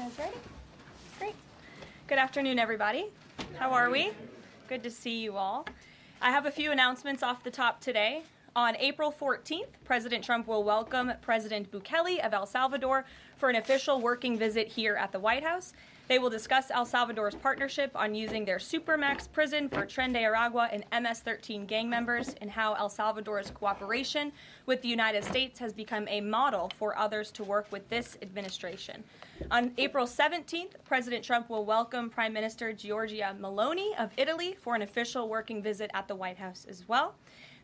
guys ready? Great. Good afternoon, everybody. How are we? Good to see you all. I have a few announcements off the top today. On April 14th, President Trump will welcome President Bukele of El Salvador for an official working visit here at the White House. They will discuss El Salvador's partnership on using their Supermax prison for Tren de Aragua and MS-13 gang members, and how El Salvador's cooperation with the United States has become a model for others to work with this administration. On April 17th, President Trump will welcome Prime Minister Giorgia Meloni of Italy for an official working visit at the White House as well.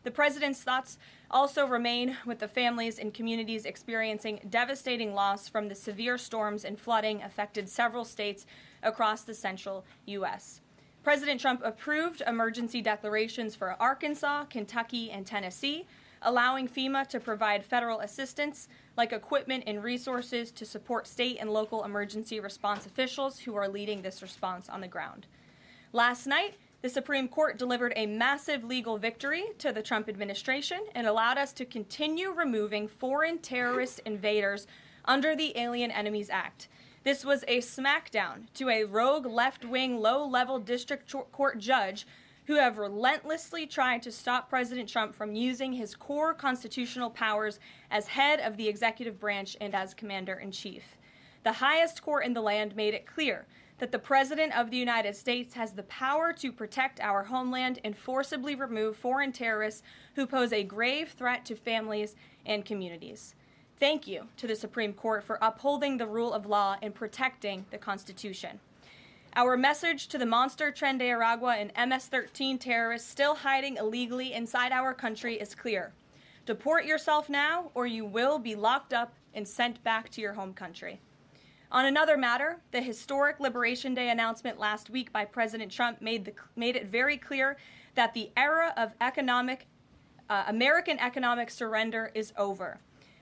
The president's thoughts also remain with the families and communities experiencing devastating loss from the severe storms and flooding affected several states across the central U.S. President Trump approved emergency declarations for Arkansas, Kentucky, and Tennessee, allowing FEMA to provide federal assistance like equipment and resources to support state and local emergency response officials who are leading this response on the ground. Last night, the Supreme Court delivered a massive legal victory to the Trump administration and allowed us to continue removing foreign terrorist invaders under the Alien Enemies Act. This was a smackdown to a rogue left-wing, low-level district court judge who have relentlessly tried to stop President Trump from using his core constitutional powers as head of the executive branch and as commander-in-chief. The highest court in the land made it clear that the President of the United States has the power to protect our homeland and forcibly remove foreign terrorists who pose a grave threat to families and communities. Thank you to the Supreme Court for upholding the rule of law and protecting the Constitution. Our message to the monster Tren de Aragua and MS-13 terrorists still hiding illegally inside our country is clear. Deport yourself now, or you will be locked up and sent back to your home country. On another matter, the historic Liberation Day announcement last week by President Trump made it very clear that the era of American economic surrender is over.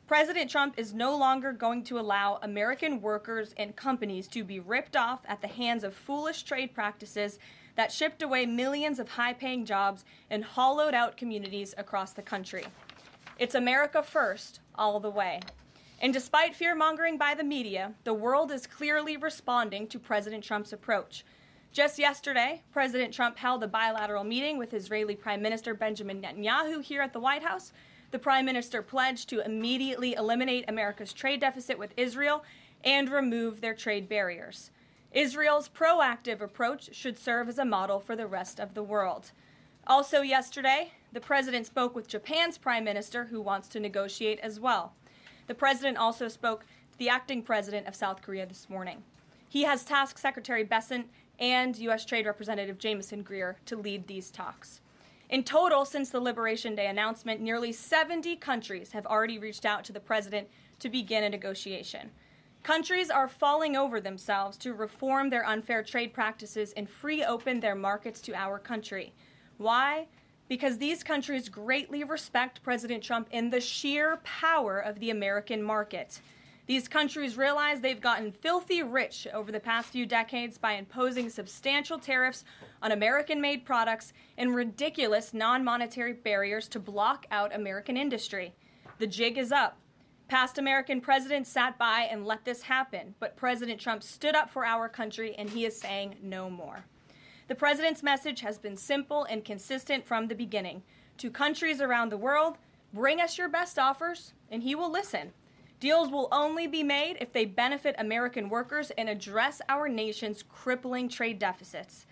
President Trump is no longer going to allow American workers and companies to be ripped off at the hands of foolish trade practices that shipped away millions of high-paying jobs and hollowed out communities across the country. It's America first, all the way. And despite fear-mongering by the media, the world is clearly responding to President Trump's approach. Just yesterday, President Trump held a bilateral meeting with Israeli Prime Minister Benjamin Netanyahu here at the White House. The Prime Minister pledged to immediately eliminate America's trade deficit with Israel and remove their trade barriers. Israel's proactive approach should serve as a model for the rest of the world. Also yesterday, the President spoke with Japan's Prime Minister, who wants to negotiate as well. The President also spoke to the acting President of South Korea this morning. He has tasked Secretary Bessent and U.S. Trade Representative Jamieson Greer to lead these talks. In total, since the Liberation Day announcement, nearly 70 countries have already reached out to the President to begin a negotiation. Countries are falling over themselves to reform their unfair trade practices and free open their markets to our country. Why? Because these countries greatly respect President Trump in the sheer power of the American market. These countries realize they've gotten filthy rich over the past few decades by imposing substantial tariffs on American-made products and ridiculous non-monetary barriers to block out American industry. The jig is up. Past American presidents sat by and let this happen, but President Trump stood up for our country, and he is saying no more. The President's message has been simple and consistent from the beginning. To countries around the world, bring us your best offers, and he will listen. Deals will only be made if they benefit American workers and address our nation's crippling trade deficits.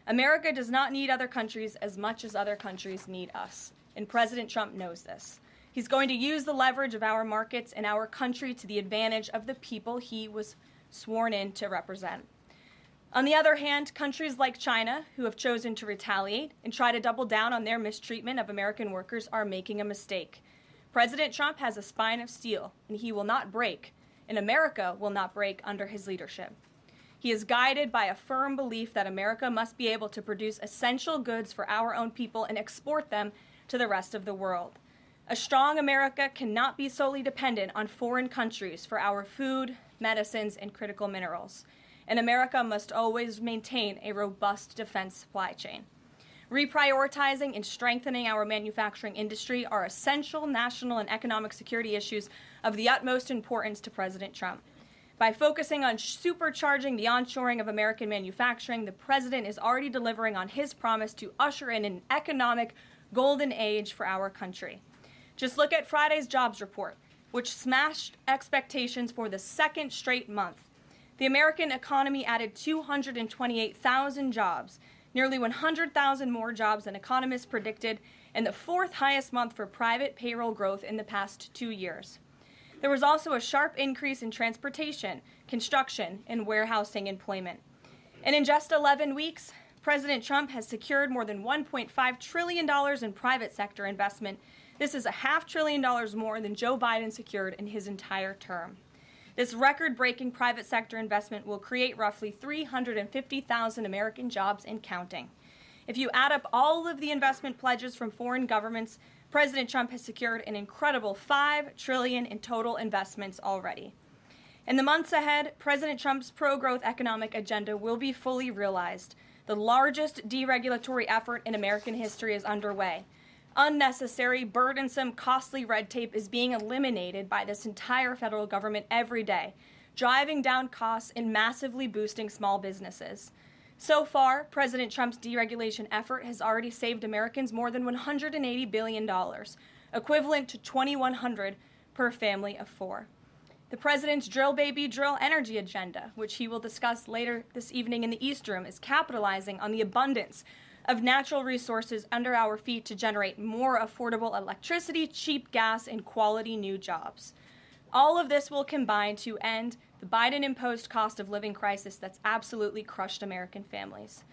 America does not need other countries as much as other countries need us, and President Trump knows this. He's going to use the leverage of our markets and our country to the advantage of the people he was sworn in to represent. On the other hand, countries like China, who have chosen to retaliate and try to double down on their mistreatment of American workers, are making a mistake. President Trump has a spine of steel, and he will not break, and America will not break under his leadership. He is guided by a firm belief that America must be able to produce essential goods for our own people and export them to the rest of the world. A strong America cannot be solely dependent on foreign countries for our food, medicines, and critical minerals. And America must always maintain a robust defense supply chain. Reprioritizing and strengthening our manufacturing industry are essential national and economic security issues of the utmost importance to President Trump. By focusing on supercharging the onshoring of American manufacturing, the president is already delivering on his promise to usher in an economic golden age for our country. Just look at Friday's jobs report, which smashed expectations for the second straight month. The American economy added 228,000 jobs, nearly 100,000 more jobs than economists predicted, and the fourth highest month for private payroll growth in the past 2 years. There was also a sharp increase in transportation, construction, and warehousing employment. And in just 11 weeks, President Trump has secured more than $1.5 trillion in private sector investment. This is $500 billion more than Joe Biden secured in his entire term. This record-breaking private sector investment will create roughly 350,000 American jobs and counting. If you add up all of the investment pledges from foreign governments, President Trump has secured an incredible $5 trillion in total investments already. In the months ahead, President Trump's pro-growth economic agenda will be fully realized. The largest deregulatory effort in American history is underway. Unnecessary, burdensome, costly red tape is being eliminated by this entire federal government every day, driving down costs and massively boosting small businesses. So far, President Trump's deregulation effort has already saved Americans more than $180 billion, equivalent to $2,100 per family of 4. The president's drill baby drill energy agenda, which he will discuss later this evening in the East Room, is capitalizing on the abundance of natural resources under our feet to generate more affordable electricity, cheap gas, and quality new jobs. All of this will combine to end the Biden-imposed cost of living crisis that's absolutely crushed American families.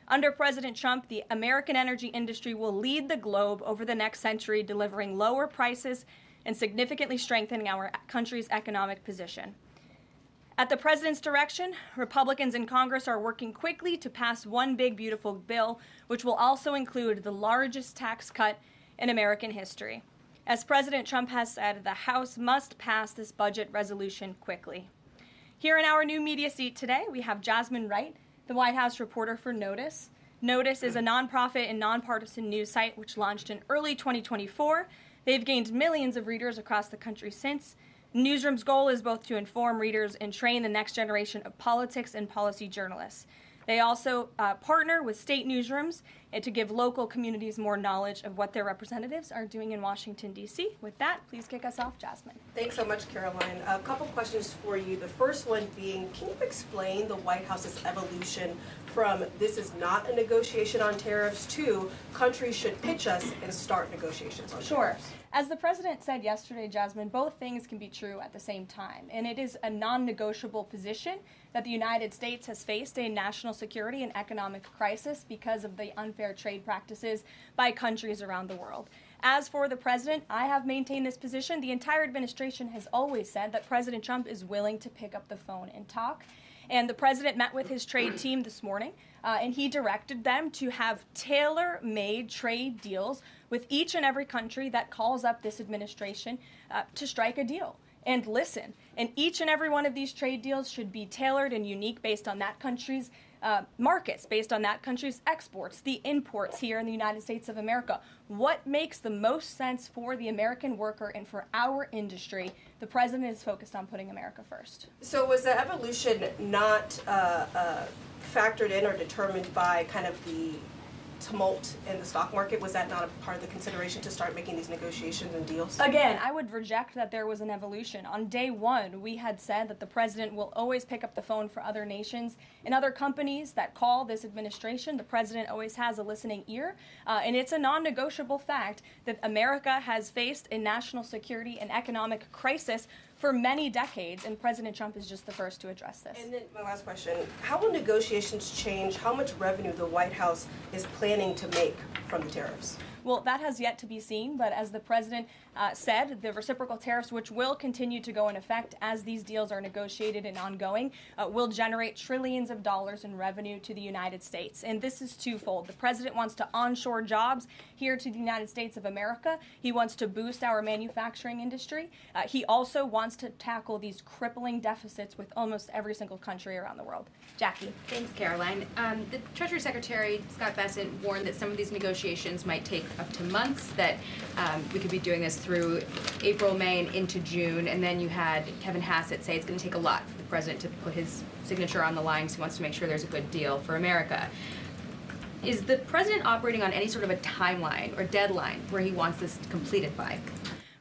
Under President Trump, the American energy industry will lead the globe over the next century, delivering lower prices and significantly strengthening our country's economic position. At the president's direction, Republicans in Congress are working quickly to pass one big, beautiful bill, which will also include the largest tax cut in American history. As President Trump has said, the House must pass this budget resolution quickly. Here in our new media seat today, we have Jasmine Wright, the White House reporter for Notice. Notice is a nonprofit and nonpartisan news site which launched in early 2024. They've gained millions of readers across the country since. Newsroom's goal is both to inform readers and train the next generation of politics and policy journalists. They also partner with state newsrooms and to give local communities more knowledge of what their representatives are doing in Washington, D.C. With that, please kick us off, Jasmine. Thanks so much, Karoline. A couple questions for you. The first one being, can you explain the White House's evolution from this is not a negotiation on tariffs to countries should pitch us and start negotiations on tariffs? As the president said yesterday, Jasmine, both things can be true at the same time. And it is a non-negotiable position that the United States has faced a national security and economic crisis because of the unfair trade practices by countries around the world. As for the president, I have maintained this position. The entire administration has always said that President Trump is willing to pick up the phone and talk. And the president met with his trade team this morning, and he directed them to have tailor-made trade deals with each and every country that calls up this administration to strike a deal and listen. And each and every one of these trade deals should be tailored and unique based on that country's markets, based on that country's exports, the imports here in the United States of America. What makes the most sense for the American worker and for our industry? The president is focused on putting America first. So was the evolution not factored in or determined by kind of the tumult in the stock market? Was that not a part of the consideration to start making these negotiations and deals? Again, I would reject that there was an evolution. On day one, we had said that the president will always pick up the phone for other nations and other companies that call this administration. The president always has a listening ear, and it's a non-negotiable fact that America has faced a national security and economic crisis for many decades, and President Trump is just the first to address this. And then my last question, how will negotiations change how much revenue the White House is planning to make from the tariffs? Well, that has yet to be seen, but as the president said, the reciprocal tariffs, which will continue to go in effect as these deals are negotiated and ongoing, will generate trillions of dollars in revenue to the United States. And this is twofold. The president wants to onshore jobs here to the United States of America. He wants to boost our manufacturing industry. He also wants to tackle these crippling deficits with almost every single country around the world. Jackie. Thanks, Karoline. The Treasury Secretary, Scott Bessent, warned that some of these negotiations might take up to months, that we could be doing this through April, May, and into June. And then you had Kevin Hassett say it's going to take a lot for the president to put his signature on the line because he wants to make sure there's a good deal for America. Is the president operating on any sort of a timeline or deadline where he wants this completed by?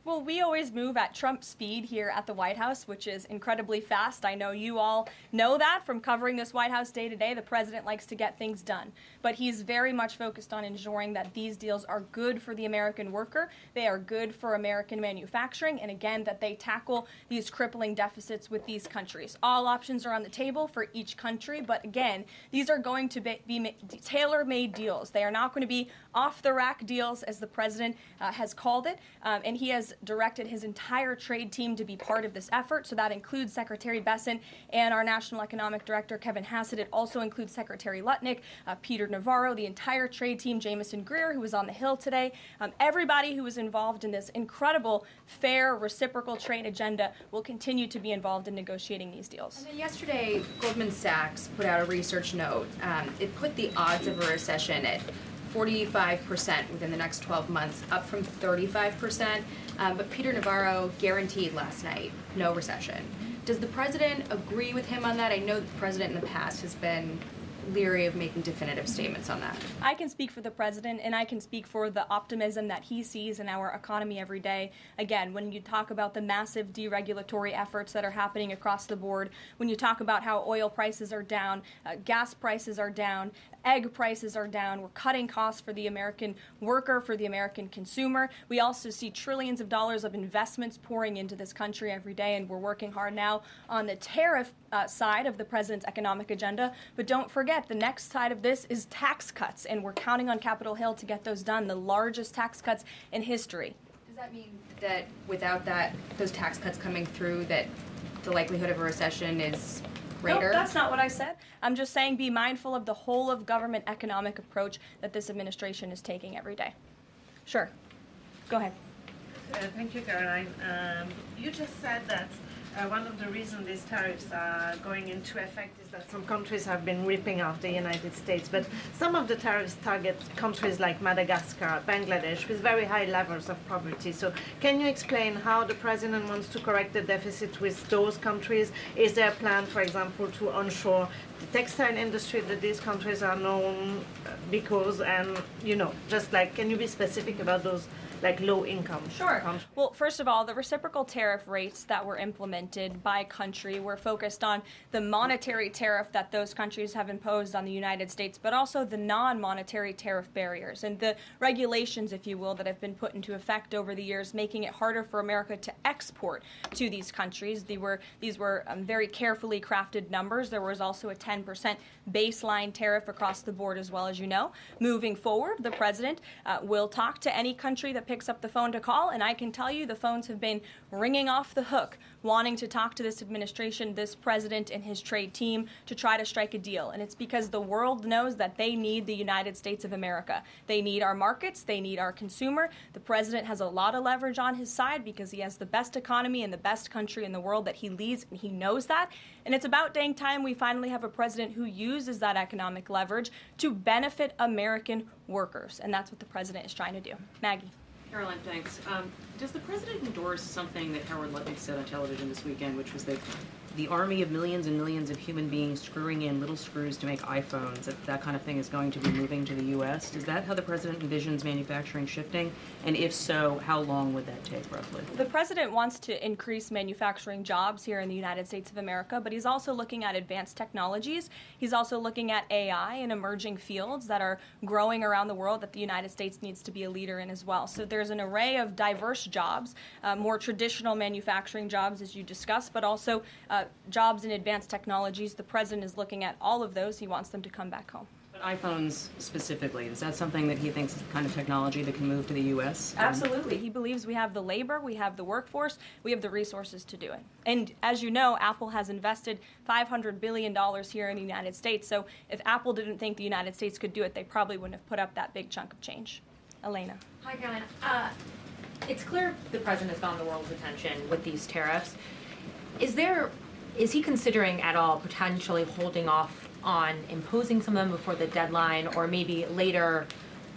Well, we always move at Trump speed here at the White House, which is incredibly fast. I know you all know that from covering this White House day to day. The president likes to get things done, but he's very much focused on ensuring that these deals are good for the American worker, they are good for American manufacturing, and again, that they tackle these crippling deficits with these countries. All options are on the table for each country, but again, these are going to be tailor-made deals. They are not going to be off-the-rack deals, as the president has called it, and he has directed his entire trade team to be part of this effort. So that includes Secretary Bessent and our National Economic Director, Kevin Hassett. It also includes Secretary Lutnick, Peter Navarro, the entire trade team, Jamison Greer, who was on the Hill today. Everybody who was involved in this incredible, fair, reciprocal trade agenda will continue to be involved in negotiating these deals. And then yesterday, Goldman Sachs put out a research note. It put the odds of a recession at 45% within the next 12 months, up from 35%. But Peter Navarro guaranteed last night no recession. Does the president agree with him on that? I know that the president in the past has been leery of making definitive statements on that. I can speak for the president, and I can speak for the optimism that he sees in our economy every day. Again, when you talk about the massive deregulatory efforts that are happening across the board, when you talk about how oil prices are down, gas prices are down, egg prices are down, we're cutting costs for the American worker, for the American consumer. We also see trillions of dollars of investments pouring into this country every day, and we're working hard now on the tariff side of the president's economic agenda. But don't forget, the next side of this is tax cuts, and we're counting on Capitol Hill to get those done, the largest tax cuts in history. Does that mean that without those tax cuts coming through, that the likelihood of a recession is greater? No, that's not what I said. I'm just saying be mindful of the whole of government economic approach that this administration is taking every day. Sure. Go ahead. Thank you, Karoline. You just said that one of the reasons these tariffs are going into effect is that some countries have been ripping off the United States, but some of the tariffs target countries like Madagascar, Bangladesh, with very high levels of poverty. So can you explain how the president wants to correct the deficit with those countries? Is there a plan, for example, to onshore the textile industry that these countries are known because, and, you know, just like, can you be specific about those like low income? Sure. Well, first of all, the reciprocal tariff rates that were implemented by country were focused on the monetary tariff that those countries have imposed on the United States, but also the non-monetary tariff barriers and the regulations, if you will, that have been put into effect over the years, making it harder for America to export to these countries. These were very carefully crafted numbers. There was also a 10% baseline tariff across the board, as well, as you know. Moving forward, the president will talk to any country that picks up the phone to call, and I can tell you the phones have been ringing off the hook, wanting to talk to this administration, this president, and his trade team to try to strike a deal. And it's because the world knows that they need the United States of America. They need our markets. They need our consumer. The president has a lot of leverage on his side because he has the best economy and the best country in the world that he leads, and he knows that. And it's about dang time we finally have a president who uses that economic leverage to benefit American workers. And that's what the president is trying to do. Maggie. Karoline, thanks. Does the president endorse something that Howard Lutnick said on television this weekend, which was that the army of millions and millions of human beings screwing in little screws to make iPhones, that kind of thing is going to be moving to the U.S.? Is that how the president envisions manufacturing shifting? And if so, how long would that take, roughly? The president wants to increase manufacturing jobs here in the United States of America, but he's also looking at advanced technologies. He's also looking at AI and emerging fields that are growing around the world that the United States needs to be a leader in as well. So there's an array of diverse jobs, more traditional manufacturing jobs, as you discussed, but also jobs in advanced technologies. The president is looking at all of those. He wants them to come back home. But iPhones specifically, is that something that he thinks is the kind of technology that can move to the U.S.? Absolutely. He believes we have the labor, we have the workforce, we have the resources to do it. And as you know, Apple has invested $500 billion here in the United States. So if Apple didn't think the United States could do it, they probably wouldn't have put up that big chunk of change. Elena. Hi, Caroline. It's clear the president has gotten the world's attention with these tariffs. Is he considering at all potentially holding off on imposing some of them before the deadline, or maybe later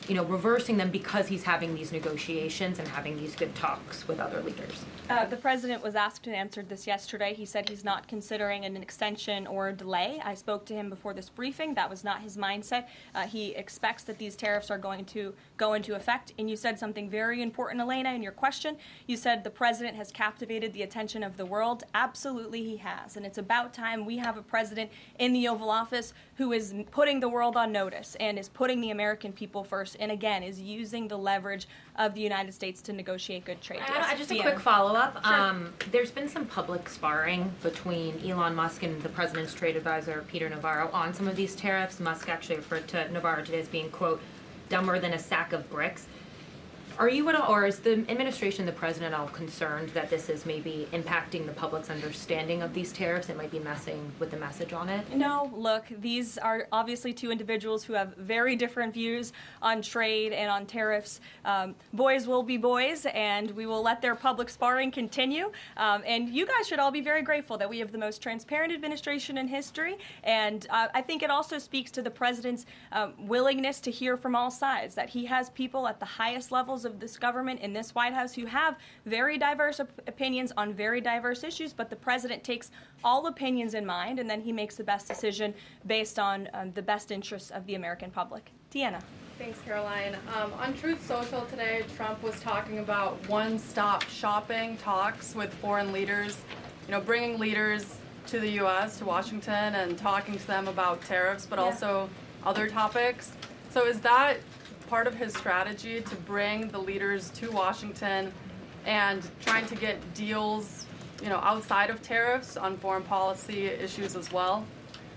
reversing them because he's having these negotiations and having these good talks with other leaders? The president was asked and answered this yesterday. He said he's not considering an extension or a delay. I spoke to him before this briefing. That was not his mindset. He expects that these tariffs are going to go into effect. And you said something very important, Elena, in your question. You said the president has captivated the attention of the world. Absolutely he has. And it's about time we have a president in the Oval Office who is putting the world on notice and is putting the American people first, and again, is using the leverage of the United States to negotiate good trade deals. Just a quick follow-up. There's been some public sparring between Elon Musk and the president's trade advisor, Peter Navarro, on some of these tariffs. Musk actually referred to Navarro today as being, quote, dumber than a sack of bricks. Are you at all, or is the administration, the president, all concerned that this is maybe impacting the public's understanding of these tariffs? It might be messing with the message on it? No, look, these are obviously two individuals who have very different views on trade and on tariffs. Boys will be boys, and we will let their public sparring continue. And you guys should all be very grateful that we have the most transparent administration in history. And I think it also speaks to the president's willingness to hear from all sides, that he has people at the highest levels of this government in this White House who have very diverse opinions on very diverse issues, but the president takes all opinions in mind, and then he makes the best decision based on the best interests of the American public. Deanna. Thanks, Caroline. On Truth Social today, Trump was talking about one-stop shopping talks with foreign leaders, bringing leaders to the U.S., to Washington, and talking to them about tariffs, but also other topics. So is that part of his strategy to bring the leaders to Washington and trying to get deals, outside of tariffs on foreign policy issues as well?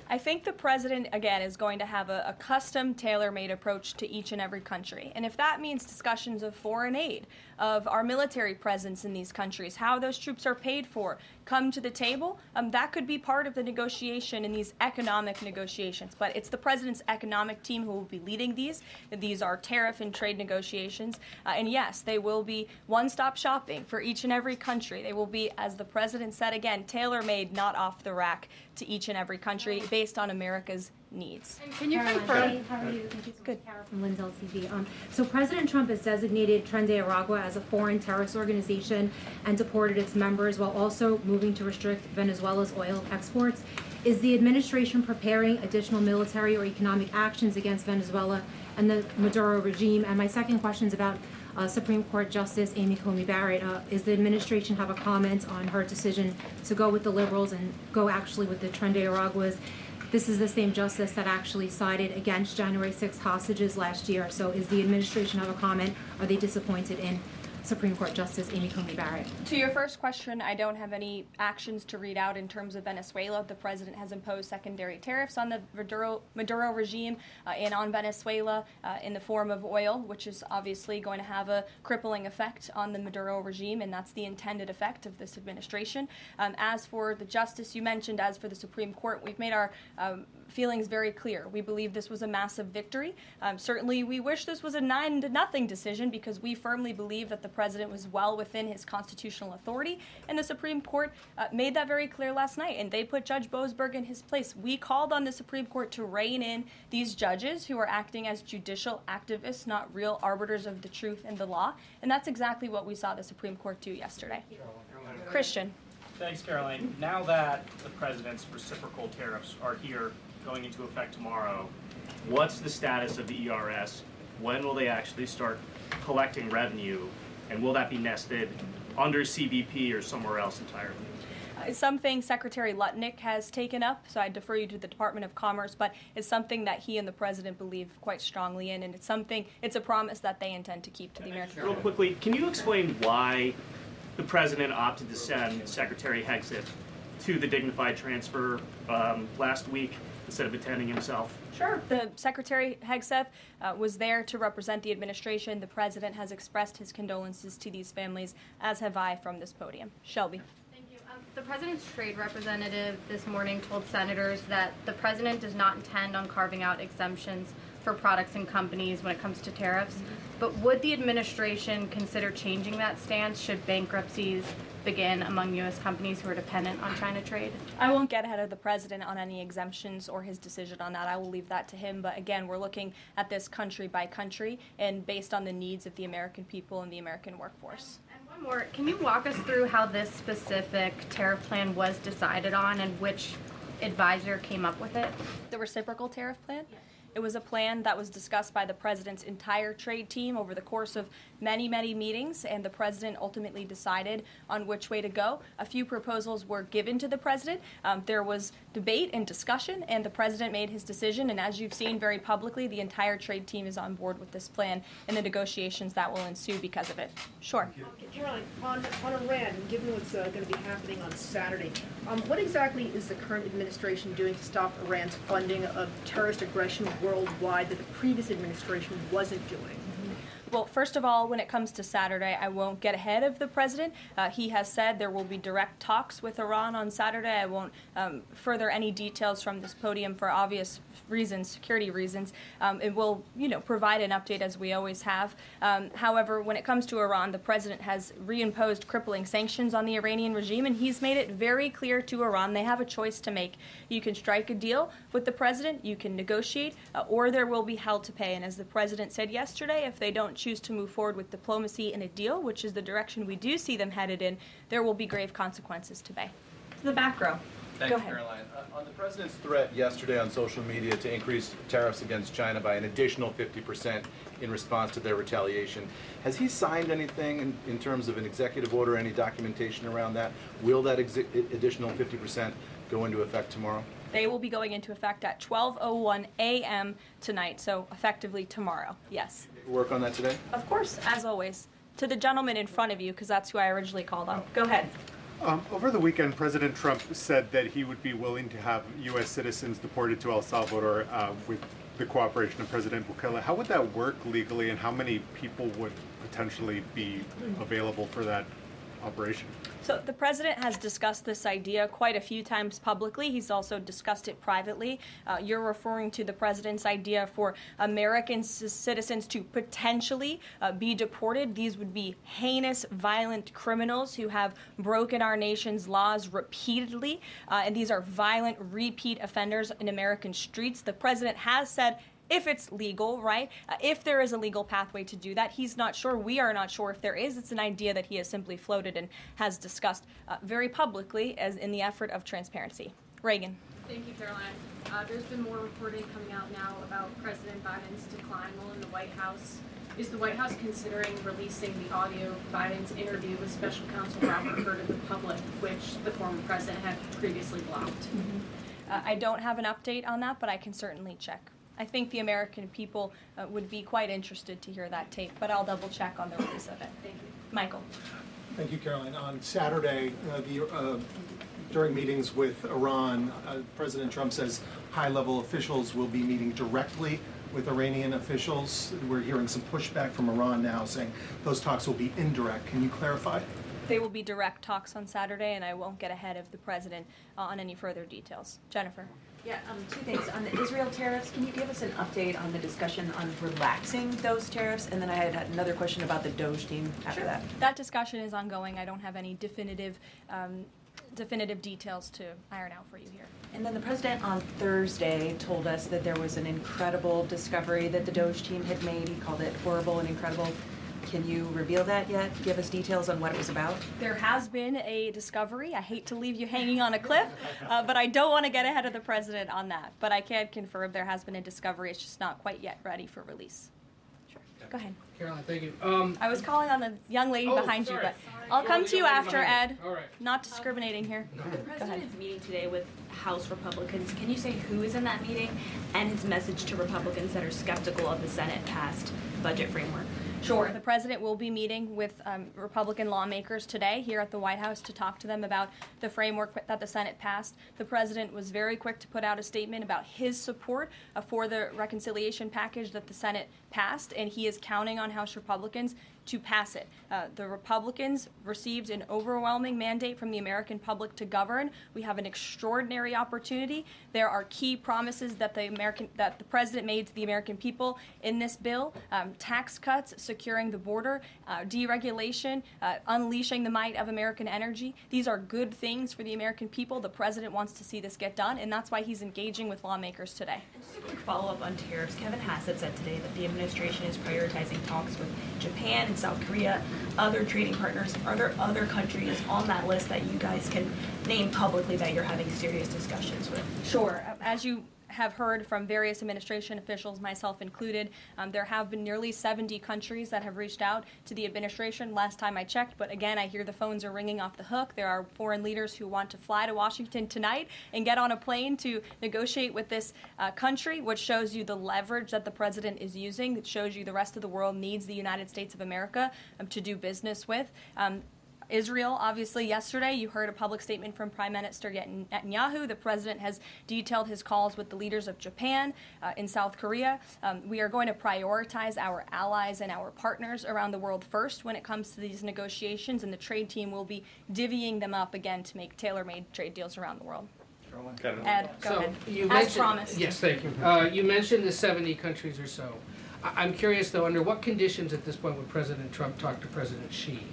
I think the president, again, is going to have a custom, tailor-made approach to each and every country. And if that means discussions of foreign aid, of our military presence in these countries, how those troops are paid for, come to the table, that could be part of the negotiation in these economic negotiations. But it's the president's economic team who will be leading these. These are tariff and trade negotiations. And yes, they will be one-stop shopping for each and every country. They will be, as the president said again, tailor-made, not off the rack to each and every country based on America's needs. And can you confirm? How are you? Thank you so Good. much, Kara from Lynn's LTV. So President Trump has designated Tren de Aragua as a foreign terrorist organization and deported its members while also moving to restrict Venezuela's oil exports. Is the administration preparing additional military or economic actions against Venezuela and the Maduro regime? And my second question is about Supreme Court Justice Amy Coney Barrett. Is the administration have a comment on her decision to go with the liberals and go actually with the Tren de Araguas? This is the same justice that actually sided against January 6th hostages last year. So is the administration have a comment? Are they disappointed in Supreme Court Justice Amy Coney Barrett? To your first question, I don't have any actions to read out in terms of Venezuela. The president has imposed secondary tariffs on the Maduro regime and on Venezuela in the form of oil, which is obviously going to have a crippling effect on the Maduro regime, and that's the intended effect of this administration. As for the justice you mentioned, as for the Supreme Court, we've made our feelings very clear. We believe this was a massive victory. Certainly, we wish this was a 9-0 decision because we firmly believe that the president was well within his constitutional authority, and the Supreme Court made that very clear last night, and they put Judge Boasberg in his place. We called on the Supreme Court to rein in these judges who are acting as judicial activists, not real arbiters of the truth and the law, and that's exactly what we saw the Supreme Court do yesterday. Christian. Thanks, Caroline. Now that the president's reciprocal tariffs are here, going into effect tomorrow, what's the status of the ERS? When will they actually start collecting revenue? And will that be nested under CBP or somewhere else entirely? Something Secretary Lutnick has taken up, so I defer you to the Department of Commerce, but it's something that he and the president believe quite strongly in, and it's a promise that they intend to keep to the American people. Real quickly, can you explain why the president opted to send Secretary Hegseth to the dignified transfer last week instead of attending himself? Sure. The Secretary Hegseth was there to represent the administration. The president has expressed his condolences to these families, as have I from this podium. Shelby. Thank you. The president's trade representative this morning told senators that the president does not intend on carving out exemptions for products and companies when it comes to tariffs. But would the administration consider changing that stance should bankruptcies begin among U.S. companies who are dependent on China trade? I won't get ahead of the president on any exemptions or his decision on that. I will leave that to him. But again, we're looking at this country by country and based on the needs of the American people and the American workforce. And one more, can you walk us through how this specific tariff plan was decided on and which advisor came up with it? The reciprocal tariff plan? Yes. It was a plan that was discussed by the president's entire trade team over the course of many, many meetings, and the president ultimately decided on which way to go. A few proposals were given to the president. There was debate and discussion, and the president made his decision, and as you've seen very publicly, the entire trade team is on board with this plan and the negotiations that will ensue because of it. Sure. Karoline, on Iran, given what's going to be happening on Saturday, what exactly is the current administration doing to stop Iran's funding of terrorist aggression worldwide that the previous administration wasn't doing? Well, first of all, when it comes to Saturday, I won't get ahead of the president. He has said there will be direct talks with Iran on Saturday. I won't further any details from this podium for obvious reasons, security reasons. It will, provide an update as we always have. However, when it comes to Iran, the president has reimposed crippling sanctions on the Iranian regime, and he's made it very clear to Iran they have a choice to make. You can strike a deal with the president, you can negotiate, or there will be hell to pay. And as the president said yesterday, if they don't choose to move forward with diplomacy and a deal, which is the direction we do see them headed in, there will be grave consequences to pay. To the back row. Thank Go you, ahead. Caroline. On the president's threat yesterday on social media to increase tariffs against China by an additional 50% in response to their retaliation, has he signed anything in terms of an executive order, any documentation around that? Will that additional 50% go into effect tomorrow? They will be going into effect at 12:01 a.m. tonight, so effectively tomorrow, yes. Work on that today? Of course, as always. To the gentleman in front of you, because that's who I originally called on. Go ahead. Over the weekend, President Trump said that he would be willing to have U.S. citizens deported to El Salvador with the cooperation of President Bukele. How would that work legally, and how many people would potentially be available for that operation? So the president has discussed this idea quite a few times publicly. He's also discussed it privately. You're referring to the president's idea for American citizens to potentially be deported. These would be heinous, violent criminals who have broken our nation's laws repeatedly, and these are violent, repeat offenders in American streets. The president has said, if it's legal, right? If there is a legal pathway to do that, he's not sure. We are not sure if there is. It's an idea that he has simply floated and has discussed very publicly as in the effort of transparency. Reagan. Thank you, Caroline. There's been more reporting coming out now about President Biden's decline while in the White House. Is the White House considering releasing the audio of Biden's interview with Special Counsel Robert Hur to the public, which the former president had previously blocked? I don't have an update on that, but I can certainly check. I think the American people would be quite interested to hear that tape, but I'll double check on the release of it. Thank you. Michael. Thank you, Caroline. On Saturday, during meetings with Iran, President Trump says high-level officials will be meeting directly with Iranian officials. We're hearing some pushback from Iran now saying those talks will be indirect. Can you clarify? They will be direct talks on Saturday, and I won't get ahead of the president on any further details. Jennifer. Yeah, two things. On the Israel tariffs, can you give us an update on the discussion on relaxing those tariffs? And then I had another question about the Doge team after that. That discussion is ongoing. I don't have any definitive details to iron out for you here. And then the president on Thursday told us that there was an incredible discovery that the Doge team had made. He called it horrible and incredible. Can you reveal that yet? Give us details on what it was about? There has been a discovery. I hate to leave you hanging on a cliff, but I don't want to get ahead of the president on that. But I can confirm there has been a discovery. It's just not quite yet ready for release. Sure. Go ahead. Caroline, thank you. I was calling on the young lady behind you, but I'll come to you after, Ed. All right. Not discriminating here. The president's meeting today with House Republicans. Can you say who is in that meeting and his message to Republicans that are skeptical of the Senate-passed budget framework? Sure. The president will be meeting with Republican lawmakers today here at the White House to talk to them about the framework that the Senate passed. The president was very quick to put out a statement about his support for the reconciliation package that the Senate passed, and he is counting on House Republicans to pass it. The Republicans received an overwhelming mandate from the American public to govern. We have an extraordinary opportunity. There are key promises that the president made to the American people in this bill: tax cuts, securing the border, deregulation, unleashing the might of American energy. These are good things for the American people. The president wants to see this get done, and that's why he's engaging with lawmakers today. Just a quick follow-up on tariffs. Kevin Hassett said today that the administration is prioritizing talks with Japan and South Korea, other trading partners. Are there other countries on that list that you guys can name publicly that you're having serious discussions with? Sure. As you have heard from various administration officials, myself included, there have been nearly 70 countries that have reached out to the administration last time I checked, but again, I hear the phones are ringing off the hook. There are foreign leaders who want to fly to Washington tonight and get on a plane to negotiate with this country, which shows you the leverage that the president is using. It shows you the rest of the world needs the United States of America to do business with. Israel, obviously, yesterday you heard a public statement from Prime Minister Netanyahu. The president has detailed his calls with the leaders of Japan and South Korea. We are going to prioritize our allies and our partners around the world first when it comes to these negotiations, and the trade team will be divvying them up again to make tailor-made trade deals around the world. Ed, go ahead. As promised. Yes, thank you. You mentioned the 70 countries or so. I'm curious, though, under what conditions at this point would President Trump talk to President Xi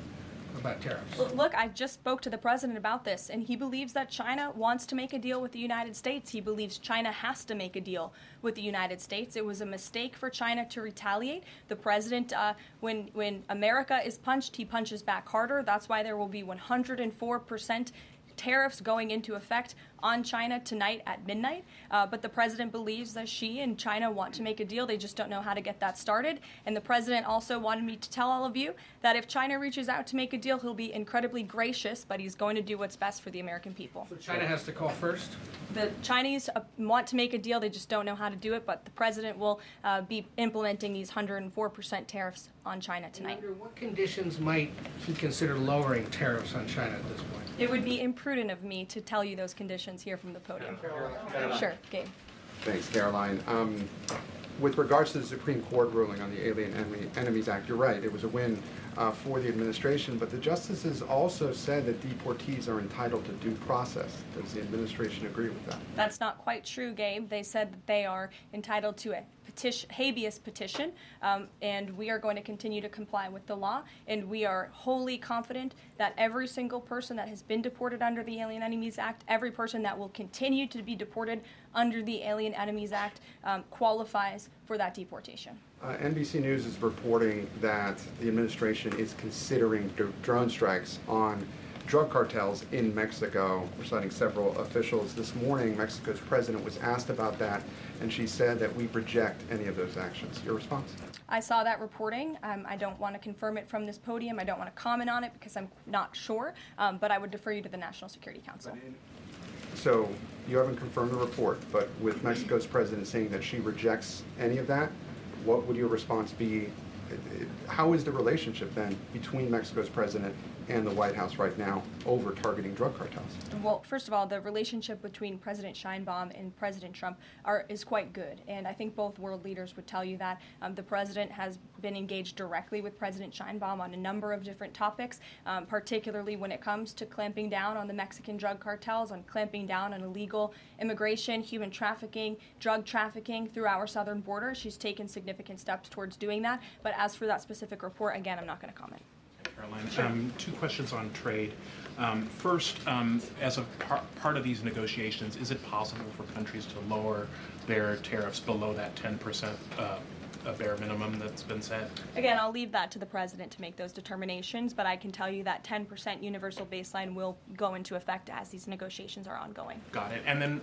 about tariffs? Well, look, I just spoke to the president about this, and he believes that China wants to make a deal with the United States. He believes China has to make a deal with the United States. It was a mistake for China to retaliate. The president, when America is punched, he punches back harder. That's why there will be 104% tariffs going into effect on China tonight at midnight. But the president believes that Xi and China want to make a deal. They just don't know how to get that started. And the president also wanted me to tell all of you that if China reaches out to make a deal, he'll be incredibly gracious, but he's going to do what's best for the American people. So China has to call first? The Chinese want to make a deal. They just don't know how to do it. But the president will be implementing these 104% tariffs on China tonight. And under what conditions might he consider lowering tariffs on China at this point? It would be imprudent of me to tell you those conditions here from the podium. Sure, Gabe. Thanks, Caroline. With regards to the Supreme Court ruling on the Alien Enemies Act, you're right, it was a win for the administration, but the justices also said that deportees are entitled to due process. Does the administration agree with that? That's not quite true, Gabe. They said that they are entitled to a habeas petition, and we are going to continue to comply with the law, and we are wholly confident that every single person that has been deported under the Alien Enemies Act, every person that will continue to be deported under the Alien Enemies Act qualifies for that deportation. NBC News is reporting that the administration is considering drone strikes on drug cartels in Mexico. We're citing several officials. This morning, Mexico's president was asked about that, and she said that we reject any of those actions. Your response? I saw that reporting. I don't want to confirm it from this podium. I don't want to comment on it because I'm not sure, but I would defer you to the National Security Council. So you haven't confirmed the report, but with Mexico's president saying that she rejects any of that, what would your response be? How is the relationship then between Mexico's president and the White House right now over targeting drug cartels? Well, first of all, the relationship between President Sheinbaum and President Trump is quite good, and I think both world leaders would tell you that. The president has been engaged directly with President Sheinbaum on a number of different topics, particularly when it comes to clamping down on the Mexican drug cartels, on clamping down on illegal immigration, human trafficking, drug trafficking through our southern border. She's taken significant steps towards doing that, but as for that specific report, again, I'm not going to comment. Caroline, Sure. Two questions on trade. First, as a part of these negotiations, is it possible for countries to lower their tariffs below that 10% a bare minimum that's been set? Again, I'll leave that to the president to make those determinations, but I can tell you that 10% universal baseline will go into effect as these negotiations are ongoing. Got it. And then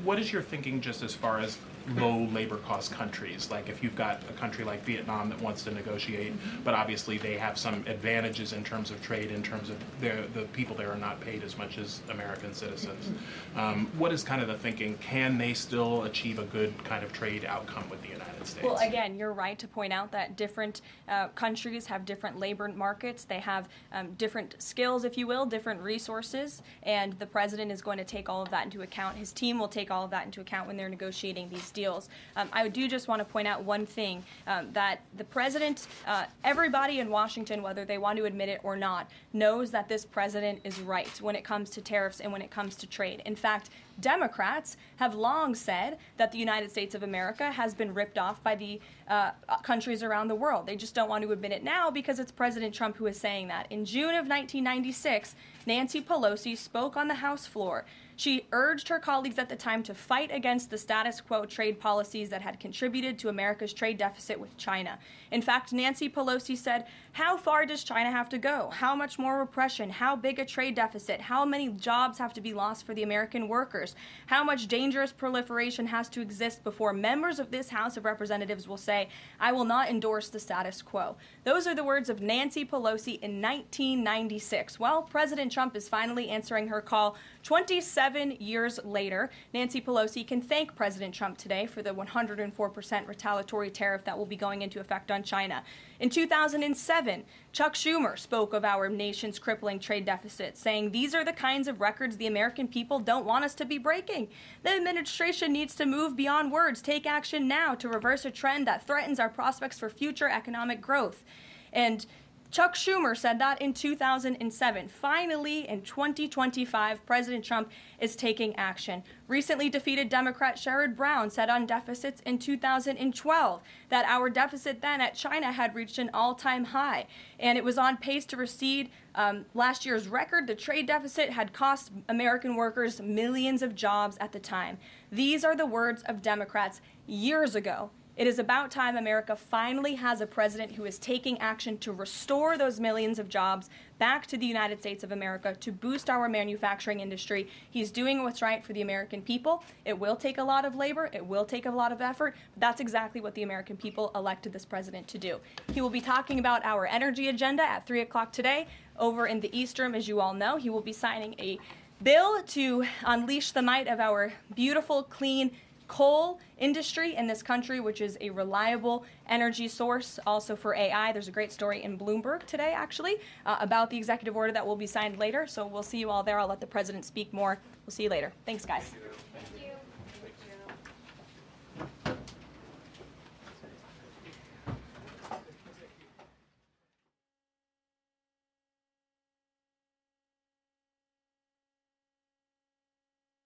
what is your thinking just as far as low labor cost countries? Like if you've got a country like Vietnam that wants to negotiate, but obviously they have some advantages in terms of trade, in terms of the people there are not paid as much as American citizens. What is kind of the thinking? Can they still achieve a good kind of trade outcome with the United States? Well, again, again, you're right to point out that different countries have different labor markets. They have different skills, if you will, different resources, and the president is going to take all of that into account. His team will take all of that into account when they're negotiating these deals. I do just want to point out one thing, that the president, everybody in Washington, whether they want to admit it or not, knows that this president is right when it comes to tariffs and when it comes to trade. In fact, Democrats have long said that the United States of America has been ripped off by the countries around the world. They just don't want to admit it now because it's President Trump who is saying that. In June of 1996, Nancy Pelosi spoke on the House floor. She urged her colleagues at the time to fight against the status quo trade policies that had contributed to America's trade deficit with China. In fact, Nancy Pelosi said, "How far does China have to go? How much more repression? How big a trade deficit? How many jobs have to be lost for the American workers? How much dangerous proliferation has to exist before members of this House of Representatives will say, 'I will not endorse the status quo'?" Those are the words of Nancy Pelosi in 1996. Well, President Trump is finally answering her call 27 years later. Nancy Pelosi can thank President Trump today for the 104% retaliatory tariff that will be going into effect on China. In 2007, Chuck Schumer spoke of our nation's crippling trade deficit, saying these are the kinds of records the American people don't want us to be breaking. The administration needs to move beyond words, take action now to reverse a trend that threatens our prospects for future economic growth. And Chuck Schumer said that in 2007. Finally, in 2025, President Trump is taking action. Recently defeated Democrat Sherrod Brown said on deficits in 2012 that our deficit then at China had reached an all-time high, and it was on pace to recede last year's record. The trade deficit had cost American workers millions of jobs at the time. These are the words of Democrats years ago. It is about time America finally has a president who is taking action to restore those millions of jobs back to the United States of America, to boost our manufacturing industry. He's doing what's right for the American people. It will take a lot of labor. It will take a lot of effort. But that's exactly what the American people elected this president to do. He will be talking about our energy agenda at 3 o'clock today over in the East Room, as you all know. He will be signing a bill to unleash the might of our beautiful, clean coal industry in this country, which is a reliable energy source also for AI. There's a great story in Bloomberg today, actually, about the executive order that will be signed later. So we'll see you all there. I'll let the president speak more. We'll see you later. Thanks, guys.